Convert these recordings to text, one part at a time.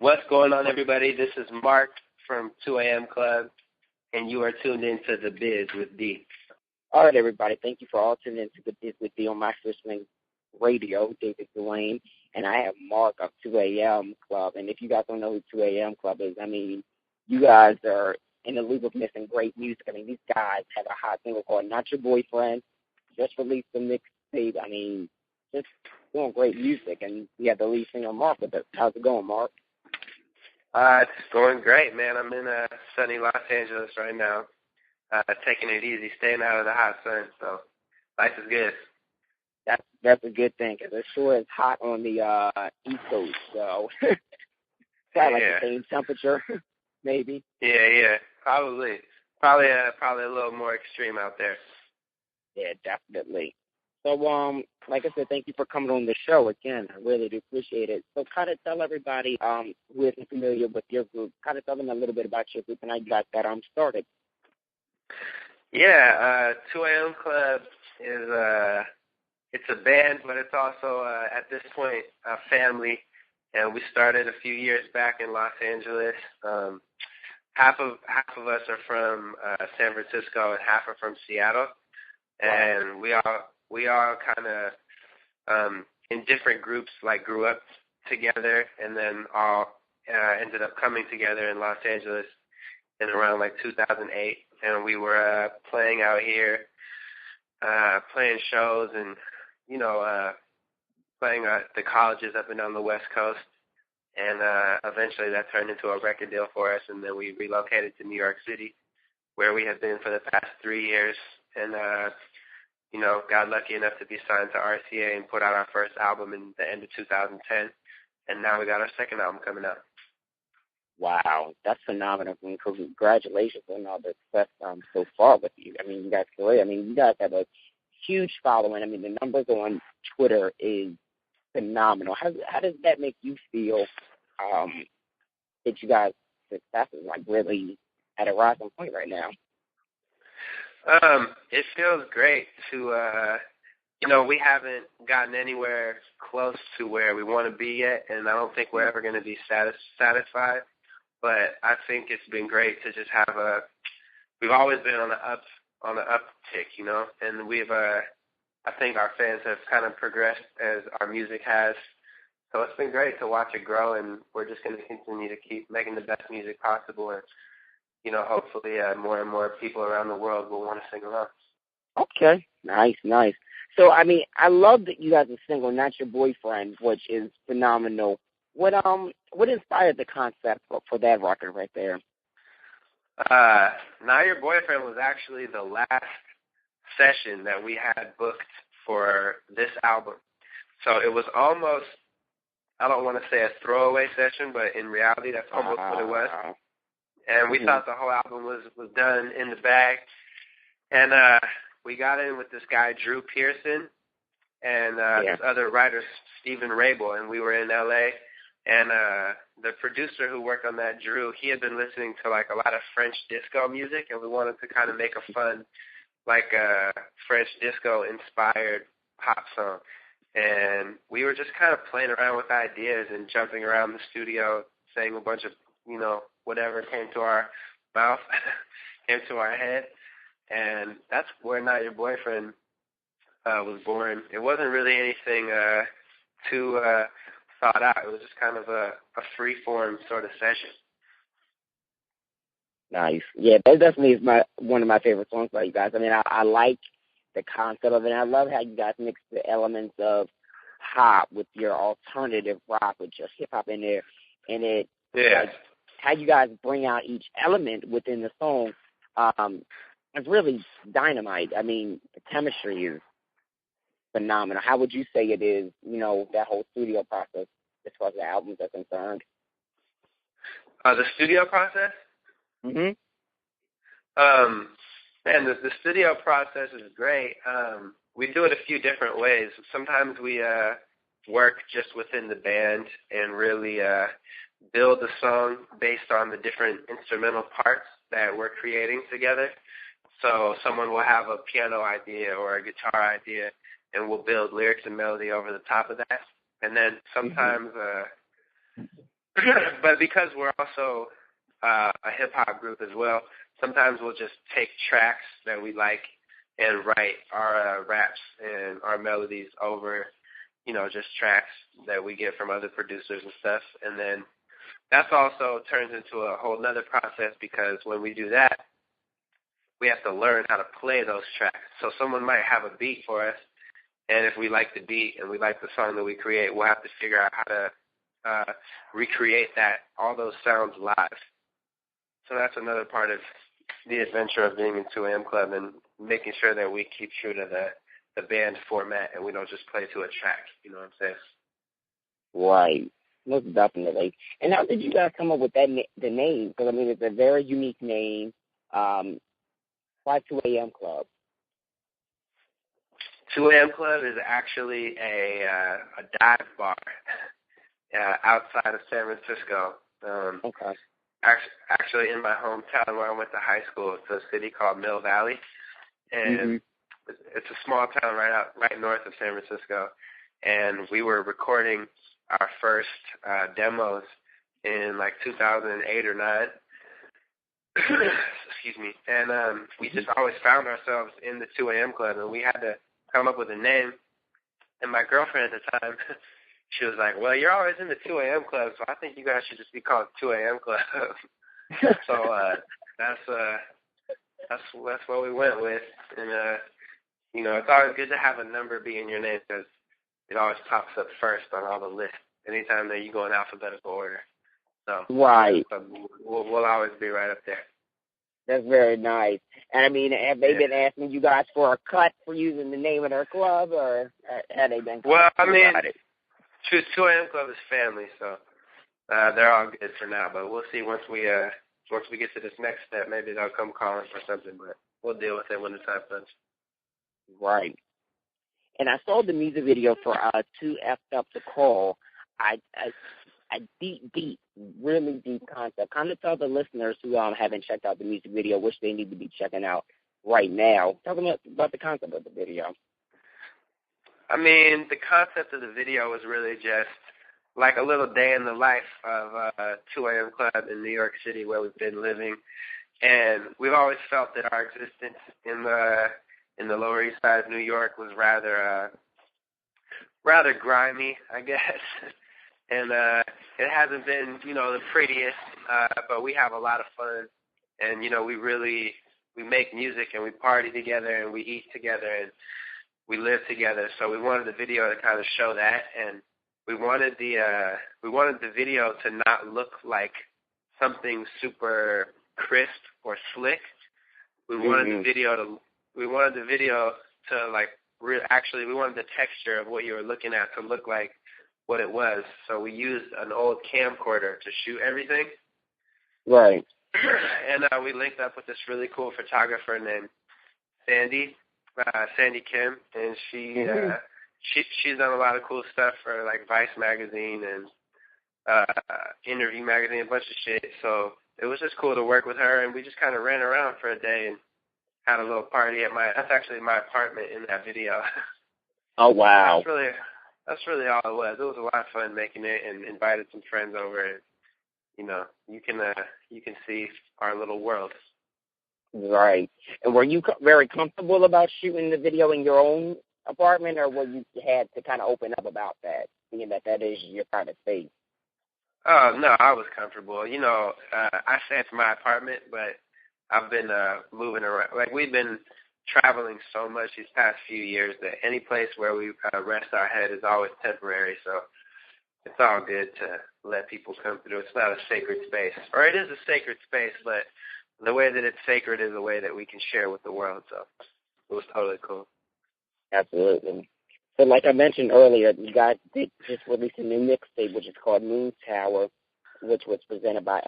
What's going on, everybody? This is Mark from 2 a.m. Club, and you are tuned into The Biz with D. All right, everybody. Thank you for all tuning into The Biz with D on my Swing Radio, David Dwayne, and I have Mark of 2 a.m. Club. And if you guys don't know who 2 a.m. Club is, I mean, you guys are in the league of missing great music. I mean, these guys have a hot single called Not Your Boyfriend, just released a mixtape. I mean, just doing great music. And we have the lead singer, Mark, with us. How's it going, Mark? It's going great, man. I'm in sunny Los Angeles right now, taking it easy, staying out of the hot sun. So life is good. That's a good thing, because it sure is hot on the East Coast. So sound like the same temperature, maybe. Yeah, probably a little more extreme out there. Yeah, definitely. So, like I said, thank you for coming on the show again. I really do appreciate it. So, kind of tell everybody who isn't familiar with your group, kind of tell them a little bit about your group and how you got that started. Yeah, 2 a.m. Club is it's a band, but it's also at this point a family. And we started a few years back in Los Angeles. Half of us are from San Francisco and half are from Seattle. And we all kind of in different groups, like grew up together, and then all ended up coming together in Los Angeles in around like 2008. And we were playing out here, playing shows, and playing at the colleges up and down the West Coast. And eventually that turned into a record deal for us, and then we relocated to New York City, where we have been for the past 3 years. And got lucky enough to be signed to RCA and put out our first album in the end of 2010. And now we got our second album coming out. Wow, that's phenomenal. I mean, congratulations on all the success so far with you. I mean, you guys great. I mean, you guys have a huge following. I mean, the numbers on Twitter is phenomenal. How does that make you feel that you guys' success is like really at a rising point right now? It feels great to, we haven't gotten anywhere close to where we want to be yet, and I don't think we're ever going to be satisfied. But I think it's been great to just have we've always been on the uptick, and I think our fans have kind of progressed as our music has. So it's been great to watch it grow, and we're just going to continue to keep making the best music possible, and hopefully more and more people around the world will want to sing along. Okay, nice. So, I mean, I love that you guys are single, Not Your Boyfriend, which is phenomenal. What inspired the concept for that record right there? Not Your Boyfriend was actually the last session that we had booked for this album. So it was almost, I don't want to say a throwaway session, but in reality that's almost what it was. And we thought the whole album was done in the bag. And we got in with this guy, Drew Pearson, and this other writer, Stephen Rabel, and we were in L.A., and the producer who worked on that, Drew, he had been listening to like a lot of French disco music, and we wanted to kind of make a fun, like French disco-inspired pop song. And we were just kind of playing around with ideas and jumping around the studio, saying a bunch of, whatever came to our mouth, came to our head. And that's where Not Your Boyfriend was born. It wasn't really anything too thought out. It was just kind of a free-form sort of session. Nice. Yeah, that definitely is one of my favorite songs by you guys. I mean, I like the concept of it. And I love how you guys mix the elements of pop with your alternative rock, with your hip-hop in there. And like, how you guys bring out each element within the song is really dynamite. I mean, the chemistry is phenomenal. How would you say it is, that whole studio process as far as the albums are concerned? The studio process? Mm-hmm. Man, the studio process is great. We do it a few different ways. Sometimes we work just within the band and really build the song based on the different instrumental parts that we're creating together. So someone will have a piano idea or a guitar idea, and we'll build lyrics and melody over the top of that. And then sometimes But because we're also a hip-hop group as well, sometimes we'll just take tracks that we like and write our raps and our melodies over, just tracks that we get from other producers and stuff. And then that's also turns into a whole nother process, because when we do that, we have to learn how to play those tracks. So someone might have a beat for us, and if we like the beat and we like the song that we create, we'll have to figure out how to recreate all those sounds live. So that's another part of the adventure of being in 2AM Club, and making sure that we keep true to the band format and we don't just play to a track. You know what I'm saying? Right. Most definitely. And how did you guys come up with the name? Because, I mean, it's a very unique name. Why 2AM Club? 2AM Club is actually a dive bar outside of San Francisco. Okay. Actually, in my hometown where I went to high school, it's a city called Mill Valley, and it's a small town right north of San Francisco. And we were recording our first demos in like 2008 or 9. Excuse me. And we just always found ourselves in the 2AM Club, and we had to come up with a name. And my girlfriend at the time, she was like, "Well, you're always in the 2AM Club, so I think you guys should just be called 2AM Club." So that's what we went with. And it's always good to have a number be in your name, because it always pops up first on all the lists anytime that you go in alphabetical order. So right. We'll always be right up there. That's very nice. And, I mean, have they been asking you guys for a cut for using the name of their club, or have they been? Well, I mean, 2AM Club is family, so they're all good for now. But we'll see once we get to this next step. Maybe they'll come calling for something, but we'll deal with it when the time comes. Right. And I saw the music video for Too Effed Up to Call. A deep, really deep concept. Kind of tell the listeners who haven't checked out the music video, which they need to be checking out right now. Tell them about the concept of the video. I mean, the concept of the video was really just like a little day in the life of 2AM Club in New York City, where we've been living. And we've always felt that our existence in the Lower East Side of New York was rather grimy, I guess. And it hasn't been, the prettiest, but we have a lot of fun. And, we make music and we party together and we eat together and we live together. So we wanted the video to kind of show that. And we wanted the video to not look like something super crisp or slick. We wanted the video to we wanted the texture of what you were looking at to look like what it was. So we used an old camcorder to shoot everything. Right. And we linked up with this really cool photographer named Sandy Kim, and she's done a lot of cool stuff for like Vice magazine and Interview magazine, a bunch of shit. So it was just cool to work with her, and we just kind of ran around for a day and had a little party at that's actually my apartment in that video. Oh wow. That's really all it was. It was a lot of fun making it, and invited some friends over, and you can see our little world. Right. And were you very comfortable about shooting the video in your own apartment, or were you had to kind of open up about that, being that is your private space? Oh, no, I was comfortable. I say it's my apartment, but I've been moving around. Like, we've been traveling so much these past few years that any place where we rest our head is always temporary, so it's all good to let people come through. It's not a sacred space. Or it is a sacred space, but the way that it's sacred is the way that we can share with the world, so it was totally cool. Absolutely. So like I mentioned earlier, you guys did just release a new mixtape, which is called Moon Tower, which was presented by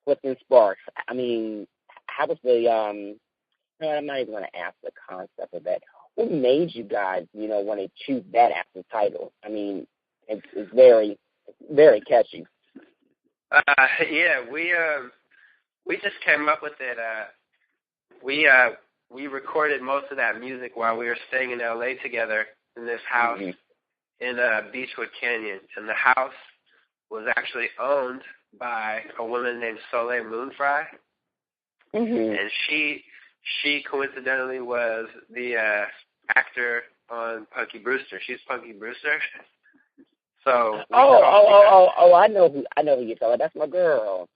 Clifton Sparks. I mean, how was I'm not even going to ask the concept of that. What made you guys, want to choose that as the title? I mean, it's very, very catchy. Yeah, we just came up with it. We recorded most of that music while we were staying in L.A. together in this house in Beachwood Canyon. And the house was actually owned by a woman named Soleil Moon Frye, and she coincidentally was the actor on Punky Brewster. She's Punky Brewster. So I know who you're talking about. That's my girl.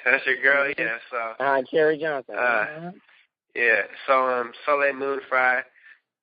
That's your girl, yeah. So Cherry Johnson. Yeah. So Soleil Moon Frye,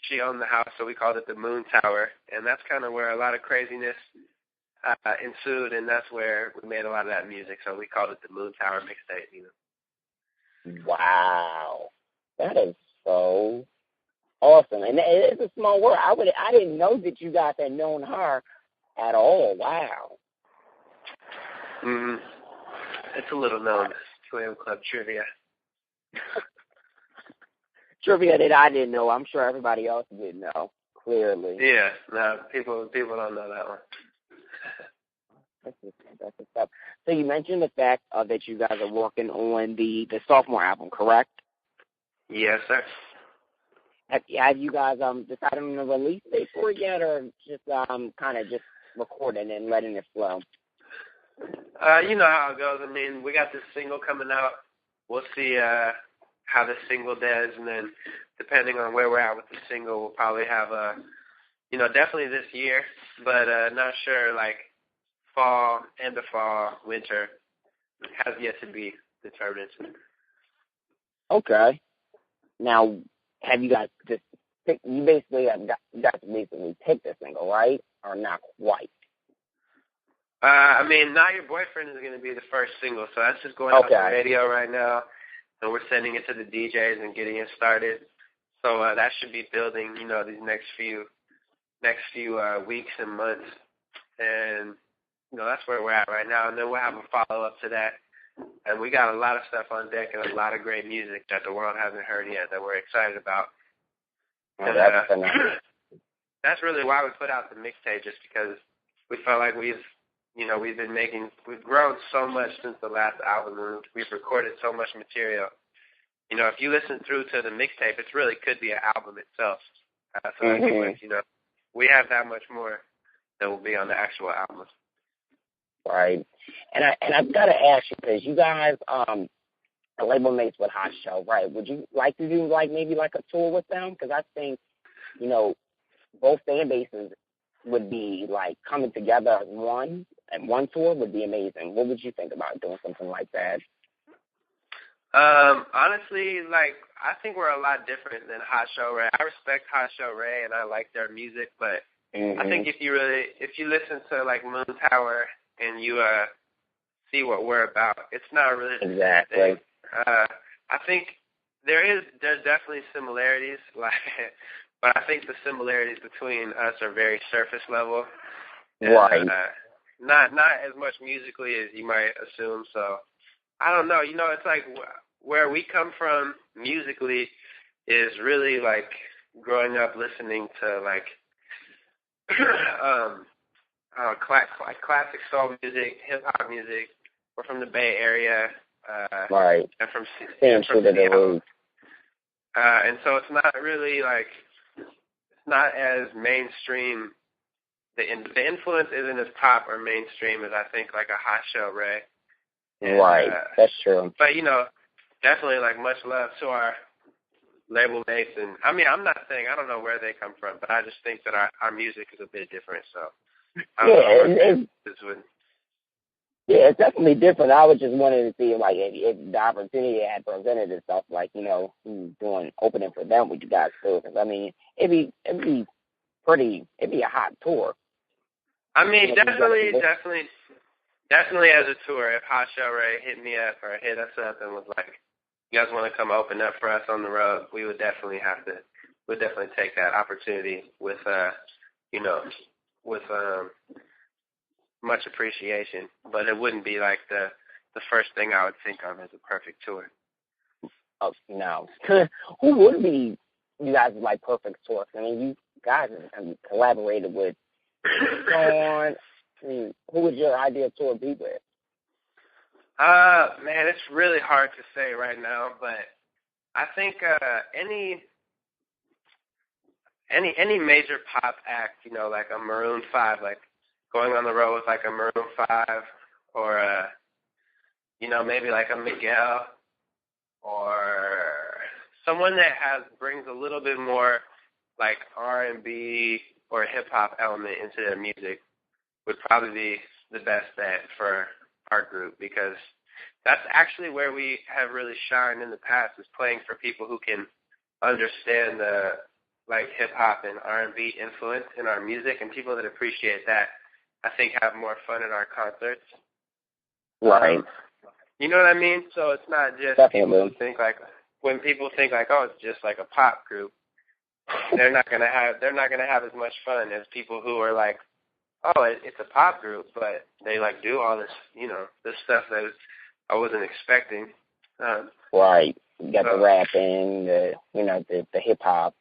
she owned the house, so we called it the Moon Tower, and that's kind of where a lot of craziness ensued, and that's where we made a lot of that music. So we called it the Moon Tower mixtape. You know. Wow, that is so awesome, and it's a small world. I didn't know that you guys had known her at all. Wow. It's a little known Slam Club trivia. Trivia that I didn't know. I'm sure everybody else didn't know. Clearly. Yeah. No, people don't know that one. That's what's up. So you mentioned the fact that you guys are working on the sophomore album, correct? Yes, sir. Have you guys decided on a release date for it yet, or just kind of just recording and letting it flow? You know how it goes. I mean, we got this single coming out. We'll see how the single does, and then depending on where we're at with the single, we'll probably have definitely this year, but not sure, like fall, end of fall, winter, has yet to be determined. Okay. Now, have you guys just picked, you basically have got to basically pick the single, right? Or not quite? I mean, Not Your Boyfriend is going to be the first single, so that's just going out on the radio right now, and we're sending it to the DJs and getting it started. So that should be building, these next few weeks and months, and that's where we're at right now. And then we'll have a follow up to that, and we got a lot of stuff on deck and a lot of great music that the world hasn't heard yet that we're excited about. And, that's really why we put out the mixtape, just because we felt like we've grown so much since the last album. We've recorded so much material. If you listen through to the mixtape, it really could be an album itself. So I think, we have that much more that will be on the actual album. Right. And I've got to ask you, because you guys are label mates with Hot Show, right? Would you like to do maybe a tour with them? Because I think, both fan bases would be coming together as one, and one tour would be amazing. What would you think about doing something like that? Honestly, I think we're a lot different than Hot Show Ray. I respect Hot Show Ray and I like their music, but I think if you listen to Moon Tower and you see what we're about, it's not really the same thing. I think there's definitely similarities, but I think the similarities between us are very surface level. Right. And, not as much musically as you might assume. So I don't know. It's where we come from musically is really growing up listening to classic soul music, hip hop music. We're from the Bay Area. Right. And from Seattle. And so it's not really it's not as mainstream. The influence isn't as pop or mainstream as I think a Hot Show Ray. And, right, that's true. But definitely much love to our label mates. And I mean, I'm not saying I don't know where they come from, but I just think that our music is a bit different. So it's definitely different. I was just wanting to see if the opportunity had presented itself, doing opening for them, would you guys do? Because I mean, it'd be a hot tour. I mean, definitely as a tour. If Hot Show Ray hit me up or hit us up and was you guys want to come open up for us on the road, we would definitely take that opportunity with much appreciation. But it wouldn't be the first thing I would think of as a perfect tour. Oh no. Who would be you guys' perfect tour? I mean, you guys have collaborated with Sean. I mean, who would your ideal tour be with? Man, it's really hard to say right now, but I think any major pop act, a Maroon 5, going on the road with like a Maroon 5 or maybe like a Miguel or someone that brings a little bit more like R&B or hip-hop element into their music would probably be the best bet for our group, because that's actually where we have really shined in the past, is playing for people who can understand the like hip-hop and R&B influence in our music, and people that appreciate that, I think, have more fun at our concerts. Right. You know what I mean? So it's not just Definitely. when people think like, oh, it's just like a pop group, they're not gonna have as much fun as people who are like, oh, it's a pop group, but they like do all this, this stuff that I wasn't expecting. Right. You got the rapping, the hip hop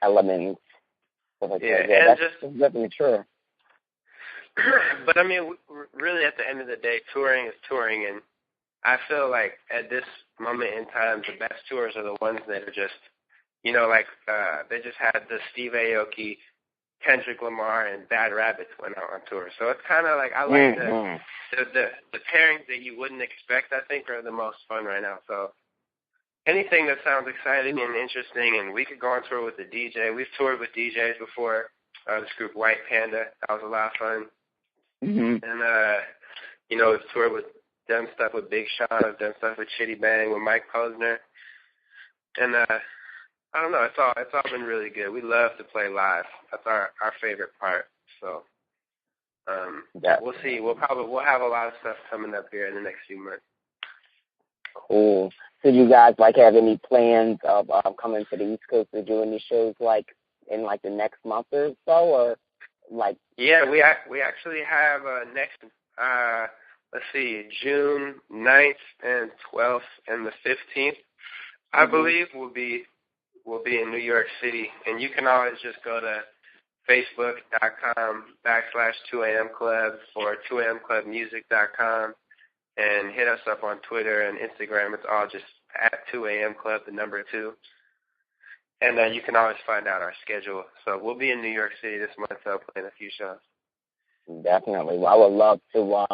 elements. Stuff like that. Yeah, that's definitely true. But I mean, really, at the end of the day, touring is touring, and I feel like at this moment in time, the best tours are the ones that are just, they just had the Steve Aoki, Kendrick Lamar, and Bad Rabbits went out on tour. So it's kind of like, I like the pairings that you wouldn't expect, I think, are the most fun right now. So anything that sounds exciting and interesting, and we could go on tour with a DJ. We've toured with DJs before, this group White Panda. That was a lot of fun. Mm-hmm. And, we've toured with, done stuff with Big Sean. I've done stuff with Chitty Bang, with Mike Posner. And, I don't know. It's all been really good. We love to play live. That's our favorite part. So, we'll see. We'll have a lot of stuff coming up here in the next few months. Cool. So do you guys have any plans of coming to the East Coast to do any shows in the next month or so, or like? Yeah, we actually have next. Let's see, June 9th and 12th and the 15th, I believe, will be in New York City. And you can always just go to facebook.com/2am club or 2amclubmusic.com and hit us up on Twitter and Instagram. It's all just at 2am club, the number 2. And you can always find out our schedule. So we'll be in New York City this month, playing a few shows. Definitely. Well, I would love to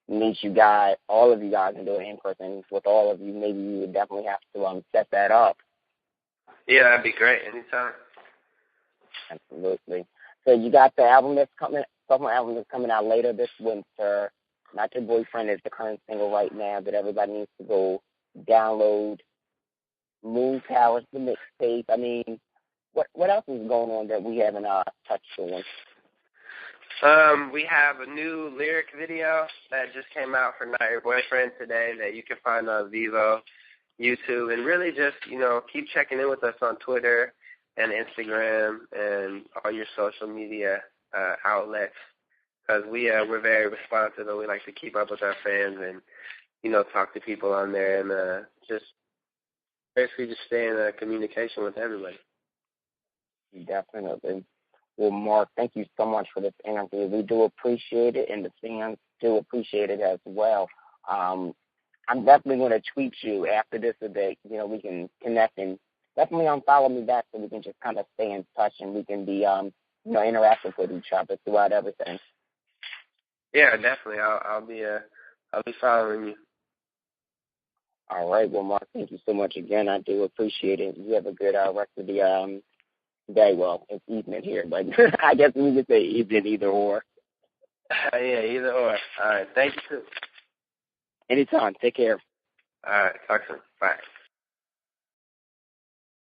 meet you guys, all of you guys, and do it in person with all of you. Maybe you would definitely have to set that up. Yeah, that'd be great. Anytime. Absolutely. So you got the album sophomore album that's coming out later this winter. Not Your Boyfriend is the current single right now that everybody needs to go download. Moon Towers, the mixtape. I mean, what else is going on that we haven't touched on? We have a new lyric video that just came out for Not Your Boyfriend today that you can find on Vivo, YouTube, and really just, keep checking in with us on Twitter and Instagram and all your social media outlets, because we're very responsive and we like to keep up with our fans and, talk to people on there and just basically just stay in communication with everybody. Definitely. Well, Mark, thank you so much for this interview. We do appreciate it, and the fans do appreciate it as well. I'm definitely going to tweet you after this so that, we can connect, and definitely follow me back so we can just kind of stay in touch and we can be, interactive with each other throughout everything. Yeah, definitely. I'll be following you. All right. Well, Mark, thank you so much again. I do appreciate it. You have a good rest of the day. Well, it's evening here, but I guess we could say evening, either or. Yeah, either or. All right. Thank you. Anytime. Take care. All right. Talk soon. Bye.